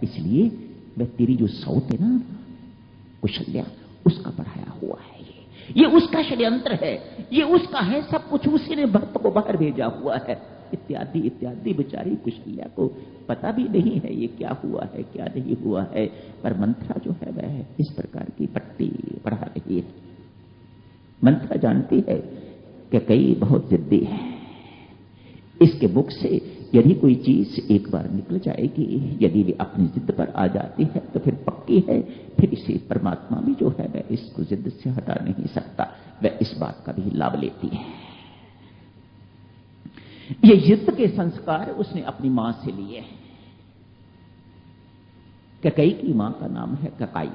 इसलिए वह तेरी जो सौत है ना कुशल्या, उसका पढ़ाया हुआ है। ये उसका षड्यंत्र है, ये उसका है, सब कुछ उसी ने भक्त को बाहर भेजा हुआ है, इत्यादि इत्यादि। बेचारी कुशल्या को पता भी नहीं है ये क्या हुआ है क्या नहीं हुआ है, पर मंत्रा जो है वह इस प्रकार की पट्टी पढ़ा रही है। मंत्रा जानती है कि कई बहुत जिद्दी है, इसके मुख से यदि कोई चीज एक बार निकल जाएगी, यदि वे अपनी जिद पर आ जाती है तो फिर पक्की है, फिर इसे परमात्मा भी जो है वह इसको जिद से हटा नहीं सकता, वह इस बात का भी लाभ लेती है। ये जिद के संस्कार उसने अपनी मां से लिए हैं। कैकेयी की मां का नाम है ककाई,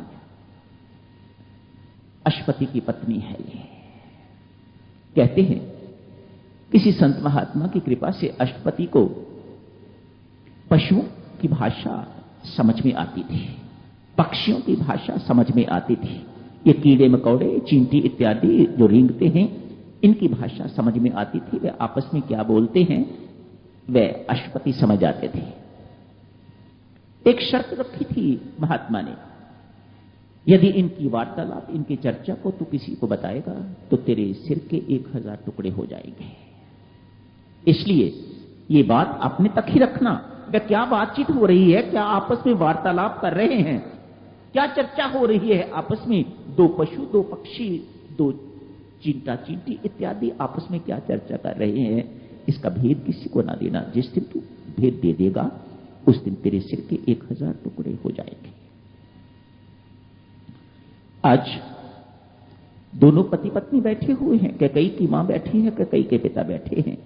अश्वपति की पत्नी है ये। कहते हैं किसी संत महात्मा की कृपा से अश्वपति को पशुओं की भाषा समझ में आती थी, पक्षियों की भाषा समझ में आती थी। ये कीड़े मकोड़े चींटी इत्यादि जो रेंगते हैं, इनकी भाषा समझ में आती थी। वे आपस में क्या बोलते हैं वे अश्वपति समझ आते थे। एक शर्त रखी थी महात्मा ने, यदि इनकी वार्तालाप इनकी चर्चा को तू किसी को बताएगा तो तेरे सिर के 1000 टुकड़े हो जाएंगे। इसलिए ये बात अपने तक ही रखना। वे क्या बातचीत हो रही है, क्या आपस में वार्तालाप कर रहे हैं, क्या चर्चा हो रही है आपस में, दो पशु दो पक्षी दो चींटा चींटी इत्यादि आपस में क्या चर्चा कर रहे हैं, इसका भेद किसी को ना देना। जिस दिन तू भेद दे देगा उस दिन तेरे सिर के 1000 टुकड़े हो जाएंगे। आज दोनों पति पत्नी बैठे हुए हैं, कैकेयी की मां बैठी है, कैकेयी के पिता बैठे हैं।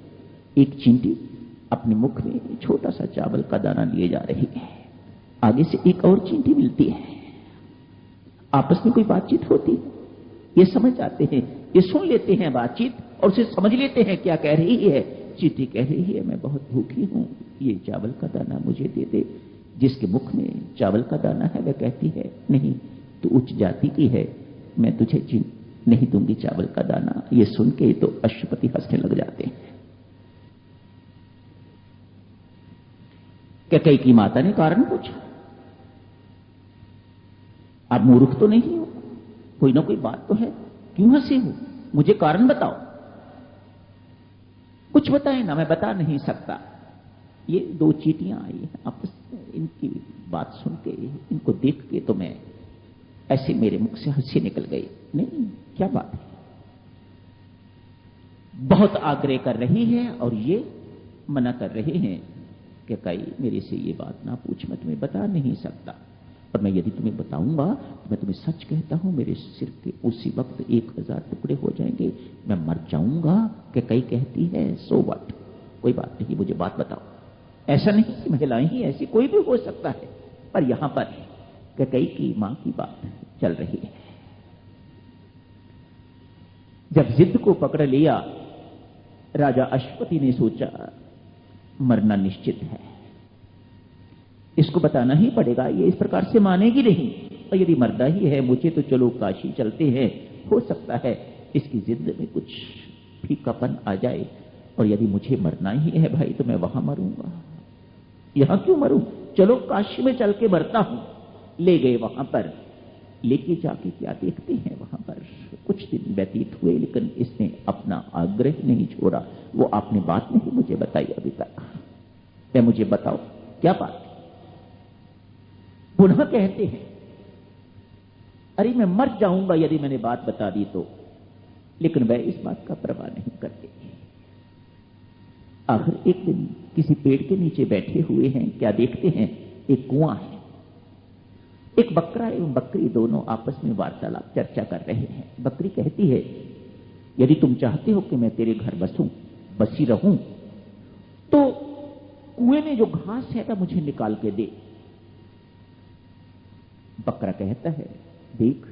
एक चींटी अपने मुख में छोटा सा चावल का दाना लिए जा रही है, आगे से एक और चींटी मिलती है, आपस में कोई बातचीत होती है, ये समझ आते हैं, ये सुन लेते हैं बातचीत और उसे समझ लेते हैं क्या कह रही है। चींटी कह रही है मैं बहुत भूखी हूं, ये चावल का दाना मुझे दे दे। जिसके मुख में चावल का दाना है वह कहती है नहीं तू उच्च जाति की है, मैं तुझे नहीं दूंगी चावल का दाना। ये सुन के तो अश्वपति हंसने लग जाते हैं। कैकेयी की माता ने कारण पूछा, आप मूर्ख तो नहीं हो, कोई ना कोई बात तो है, क्यों हंसे हो, मुझे कारण बताओ। कुछ बताए ना, मैं बता नहीं सकता। ये दो चींटियां आई हैं आपस में, इनकी बात सुन के इनको देख के तो मैं ऐसे मेरे मुख से हंसी निकल गई। नहीं क्या बात है, बहुत आग्रह कर रही है और ये मना कर रहे हैं कि कई मेरे से ये बात ना पूछ, मैं तुम्हें बता नहीं सकता, और मैं यदि तुम्हें बताऊंगा तो मैं तुम्हें सच कहता हूं मेरे सिर के उसी वक्त 1000 टुकड़े हो जाएंगे, मैं मर जाऊंगा। कि कई कहती है सो व्हाट, कोई बात नहीं, मुझे बात बताओ। ऐसा नहीं कि महिलाएं ही ऐसी, कोई भी हो सकता है, पर यहां पर कैकेयी की मां की बात चल रही है। जब जिद को पकड़ लिया राजा अश्वपति ने सोचा मरना निश्चित है, इसको बताना ही पड़ेगा, ये इस प्रकार से मानेगी नहीं, और यदि मरना ही है मुझे तो चलो काशी चलते हैं, हो सकता है इसकी जिद में कुछ फीकापन आ जाए, और यदि मुझे मरना ही है भाई तो मैं वहां मरूंगा, यहां क्यों मरूं, चलो काशी में चल के मरता हूं। ले गए वहां पर, लेके जाके क्या देखते हैं वहां पर कुछ दिन व्यतीत हुए, लेकिन इसने अपना आग्रह नहीं छोड़ा। वो आपने बात नहीं मुझे बताई अभी तक, मैं मुझे बताओ क्या बात। पुनः कहते हैं अरे मैं मर जाऊंगा यदि मैंने बात बता दी तो, लेकिन वह इस बात का परवाह नहीं करते। आखिर एक दिन किसी पेड़ के नीचे बैठे हुए हैं, क्या देखते हैं एक कुआं है, एक बकरा एवं बकरी दोनों आपस में वार्तालाप चर्चा कर रहे हैं। बकरी कहती है यदि तुम चाहते हो कि मैं तेरे घर बसी रहूं तो कुएं में जो घास है वह मुझे निकाल के दे। बकरा कहता है देख,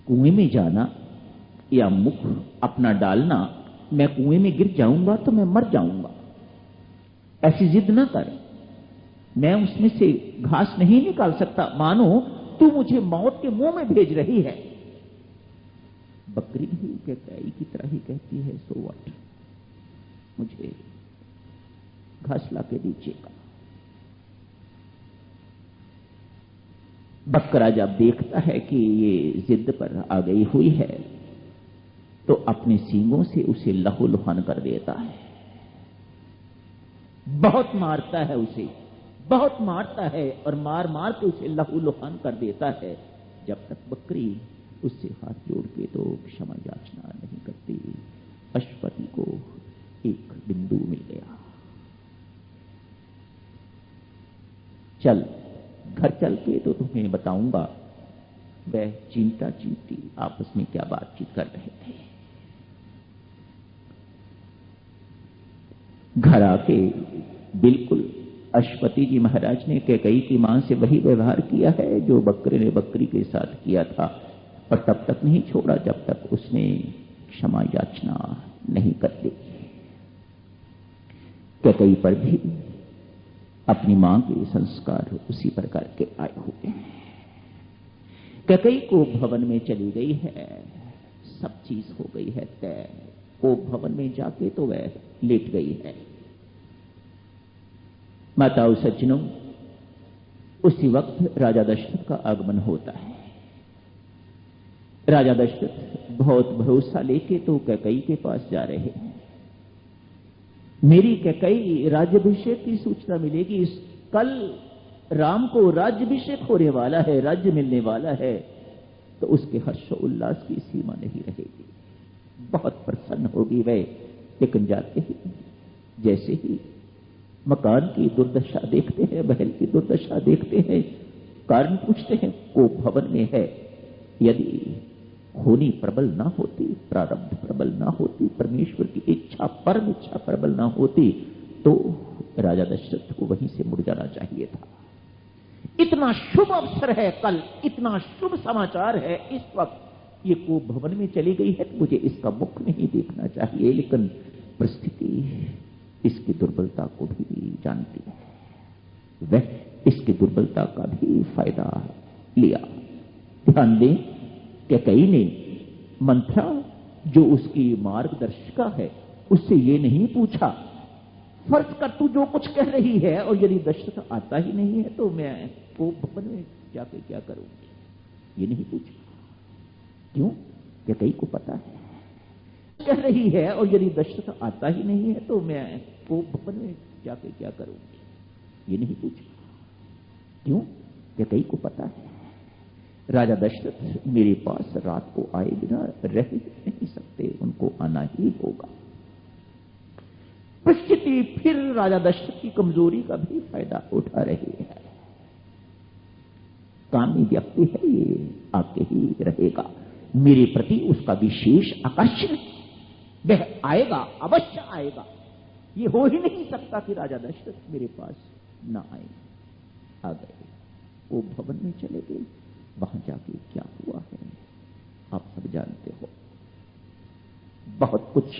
कुएं में जाना या मुख अपना डालना, मैं कुएं में गिर जाऊंगा तो मैं मर जाऊंगा, ऐसी जिद ना कर, मैं उसमें से घास नहीं निकाल सकता, मानो तू मुझे मौत के मुंह में भेज रही है। बकरी भी कैकेयी की तरह ही कहती है सो व्हाट, मुझे घास ला के दीजिएगा। बकरा जब देखता है कि ये जिद पर आ गई हुई है तो अपने सींगों से उसे लहूलुहान कर देता है। बहुत मारता है उसे, बहुत मारता है और मार मार के उसे लहूलुहान कर देता है, जब तक बकरी उससे हाथ जोड़ के तो क्षमा याचना नहीं करती। अश्वपति को एक बिंदु मिल गया। चल घर चल के तो तुम्हें बताऊंगा वह चिंता चिंती आपस में क्या बातचीत कर रहे थे। घर आके बिल्कुल अश्वपति जी महाराज ने कैकई की मां से वही व्यवहार किया है जो बकरे ने बकरी के साथ किया था, और तब तक नहीं छोड़ा जब तक उसने क्षमा याचना नहीं कर ली। कैकई पर भी अपनी मां के संस्कार उसी प्रकार के आए हुए हैं। कैकई को भवन में चली गई है, सब चीज हो गई है तय। वो भवन में जाके तो वह लेट गई है। माताओं सज्जनों, उसी वक्त राजा दशरथ का आगमन होता है। राजा दशरथ बहुत भरोसा लेके तो कैकई के पास जा रहे हैं। मेरी कैकई राज्याभिषेक की सूचना मिलेगी, कल राम को राज्याभिषेक होने वाला है, राज्य मिलने वाला है, तो उसके हर्षोल्लास की सीमा नहीं रहेगी। बहुत प्रसन्न होगी वह। लेकिन जाते ही जैसे ही मकान की दुर्दशा देखते हैं, महल की दुर्दशा देखते हैं, कारण पूछते हैं, वो भवन में है। यदि होनी प्रबल ना होती, प्रारब्ध प्रबल ना होती, परमेश्वर की इच्छा परम इच्छा प्रबल ना होती, तो राजा दशरथ को वहीं से मुड़ जाना चाहिए था। इतना शुभ अवसर है कल, इतना शुभ समाचार है इस वक्त। ये को भवन में चली गई है तो मुझे इसका मुख नहीं देखना चाहिए, लेकिन परिस्थिति इसकी दुर्बलता को भी जानती है। वह इसकी दुर्बलता का भी फायदा लिया। ध्यान दें, कैकई ने मंथरा जो उसकी मार्गदर्शिका है उससे ये नहीं पूछा, फर्ज कर तू जो कुछ कह रही है और यदि दशरथ आता ही नहीं है तो मैं वो भवन में जाके क्या करूंगी, ये नहीं पूछा। क्यों? कैकई को पता है कह रही है और यदि दशरथ आता ही नहीं है तो मैं वो भवन में जाके क्या करूंगी, ये नहीं पूछा। क्यों? कैकई को पता है राजा दशरथ मेरे पास रात को आए बिना रह नहीं सकते, उनको आना ही होगा। परिस्थिति फिर राजा दशरथ की कमजोरी का भी फायदा उठा रही है। कामी व्यक्ति है, ये आके ही रहेगा। मेरे प्रति उसका विशेष आकर्षण, वह आएगा, अवश्य आएगा। ये हो ही नहीं सकता कि राजा दशरथ मेरे पास ना आए। आ गए, वो भवन में चले गए। वहां जाके क्या हुआ है आप सब जानते हो। बहुत कुछ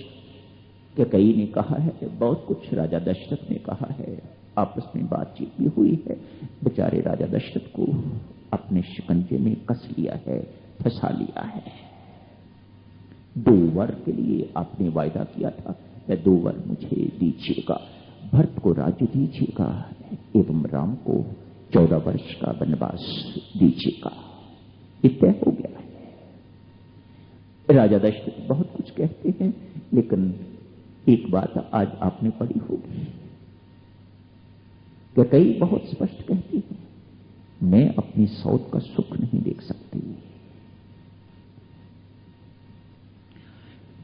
कैकई ने कहा है, बहुत कुछ राजा दशरथ ने कहा है, आपस में बातचीत भी हुई है। बेचारे राजा दशरथ को अपने शिकंजे में कस लिया है, फंसा लिया है। 2 वर के लिए आपने वायदा किया था, वह 2 वर मुझे दीजिएगा। भरत को राज्य दीजिएगा एवं राम को 14 वर्ष का वनवास दीजिएगा। ये तय हो गया है। राजा दशरथ बहुत कुछ कहते हैं, लेकिन एक बात आज आपने पढ़ी होगी, कैकई बहुत स्पष्ट कहती है, मैं अपनी सौत का सुख नहीं देख सकती।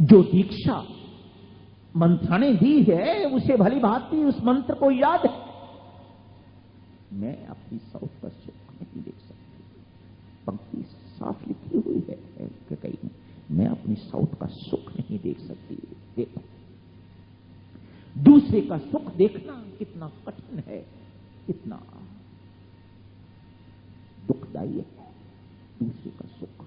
जो दीक्षा मंत्रा ने दी है उसे भली भांति उस मंत्र को याद है। मैं अपनी सौत का सुख नहीं देख सकती। पंक्ति साफ लिखी हुई है कैकई में, मैं अपनी सौत का सुख नहीं देख सकती। देखो, दूसरे का सुख देखना कितना कठिन है, कितना दुखदायी है। दूसरे का सुख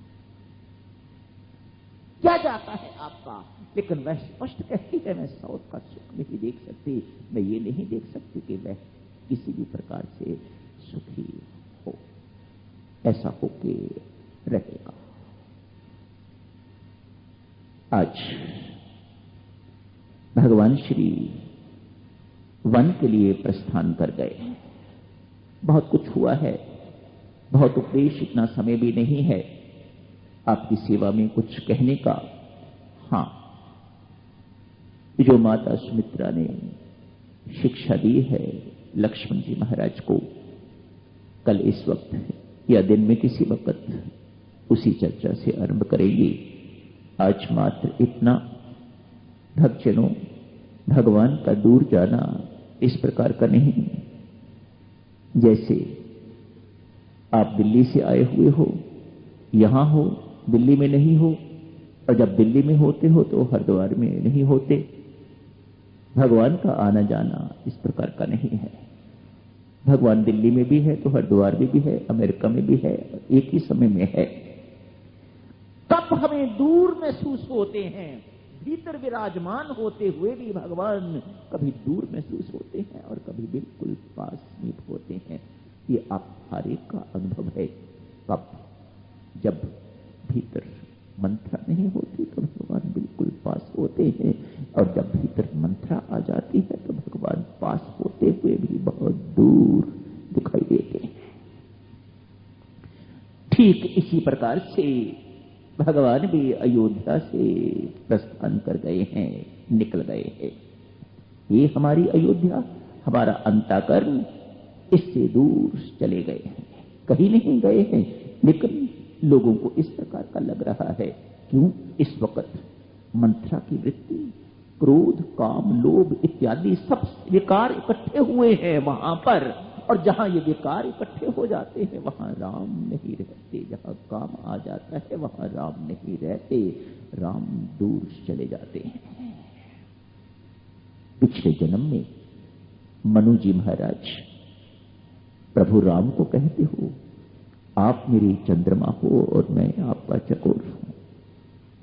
क्या जाता है आपका, लेकिन वह स्पष्ट कहती है मैं सौत का सुख नहीं देख सकती। मैं ये नहीं देख सकती कि वह किसी भी प्रकार से सुखी हो, ऐसा होके रहेगा। आज भगवान श्री वन के लिए प्रस्थान कर गए। बहुत कुछ हुआ है, बहुत उपदेश, इतना समय भी नहीं है आपकी सेवा में कुछ कहने का। हां, जो माता सुमित्रा ने शिक्षा दी है लक्ष्मण जी महाराज को, कल इस वक्त या दिन में किसी वक्त उसी चर्चा से आरंभ करेंगे। आज मात्र इतना, भक्तजनों, भगवान का दूर जाना इस प्रकार का नहीं जैसे आप दिल्ली से आए हुए हो, यहां हो, दिल्ली में नहीं हो, और जब दिल्ली में होते हो तो हरिद्वार में नहीं होते। भगवान का आना जाना इस प्रकार का नहीं है। भगवान दिल्ली में भी है तो हरिद्वार में भी है, अमेरिका में भी है, एक ही समय में है। तब हमें दूर महसूस होते हैं, भीतर विराजमान होते हुए भी भगवान कभी दूर महसूस होते हैं और कभी बिल्कुल पास में होते हैं। ये आप हर एक का अनुभव है। कब? जब भीतर मंत्रा नहीं होती तो भगवान बिल्कुल पास होते हैं, और जब भीतर मंत्रा आ जाती है तो भगवान पास होते हुए भी बहुत दूर दिखाई देते हैं। ठीक इसी प्रकार से भगवान भी अयोध्या से प्रस्थान कर गए हैं, निकल गए हैं। ये हमारी अयोध्या, हमारा अंतःकरण इससे दूर चले गए हैं, कहीं नहीं गए हैं, लेकिन लोगों को इस प्रकार का लग रहा है। क्यों? इस वक्त मंत्रा की वृत्ति, क्रोध, काम, लोभ इत्यादि सब विकार इकट्ठे हुए हैं वहां पर, और जहां ये विकार इकट्ठे हो जाते हैं वहां राम नहीं रहते। जहां काम आ जाता है वहां राम नहीं रहते, राम दूर चले जाते हैं। पिछले जन्म में मनु जी महाराज प्रभु राम को कहते हो, आप मेरी चंद्रमा हो और मैं आपका चकोर हूं।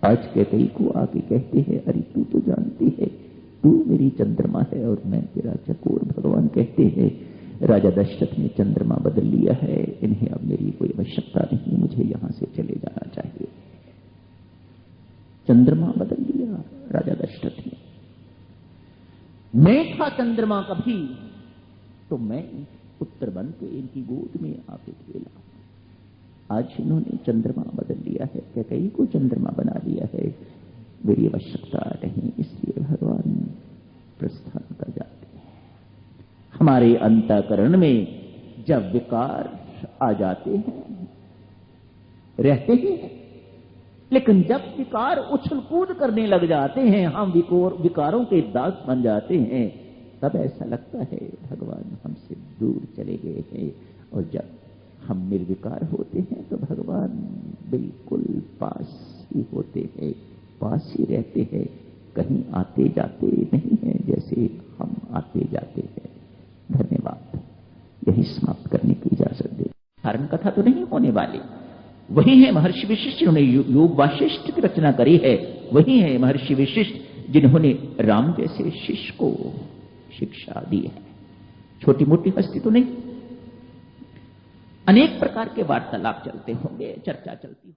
आज कैकेयी को आके कहते हैं, अरे तू तो जानती है, तू मेरी चंद्रमा है और मैं तेरा चकोर। भगवान कहते हैं, राजा दशरथ ने चंद्रमा बदल लिया है, इन्हें अब मेरी कोई आवश्यकता नहीं, मुझे यहां से चले जाना चाहिए। चंद्रमा बदल लिया राजा दशरथ ने। मैं था चंद्रमा कभी तो मैं पुत्र बन के इनकी गोद में आके खेला। आज इन्होंने चंद्रमा बदल लिया है, कैकेयी को चंद्रमा बना लिया है, मेरी आवश्यकता नहीं, इसलिए भगवान प्रस्थान कर जाते हैं। हमारे अंतःकरण में जब विकार आ जाते हैं, रहते हैं, लेकिन जब विकार उछल कूद करने लग जाते हैं, हम विकारों के दास बन जाते हैं, तब ऐसा लगता है भगवान हमसे दूर चले गए हैं। और जब हम निर्विकार होते हैं तो भगवान बिल्कुल पास ही होते हैं, पास ही रहते हैं, कहीं आते जाते नहीं हैं जैसे हम आते जाते हैं। धन्यवाद। यही समाप्त करने की इजाजत दे। कारण कथा तो नहीं होने वाली। वही है महर्षि विशिष्ट जिन्होंने योग वासिष्ठ की रचना करी है, वही है महर्षि विशिष्ट जिन्होंने राम जैसे शिष्य को शिक्षा दी है। छोटी मोटी हस्ती तो नहीं। अनेक प्रकार के वार्तालाप चलते होंगे, चर्चा चलती होगी।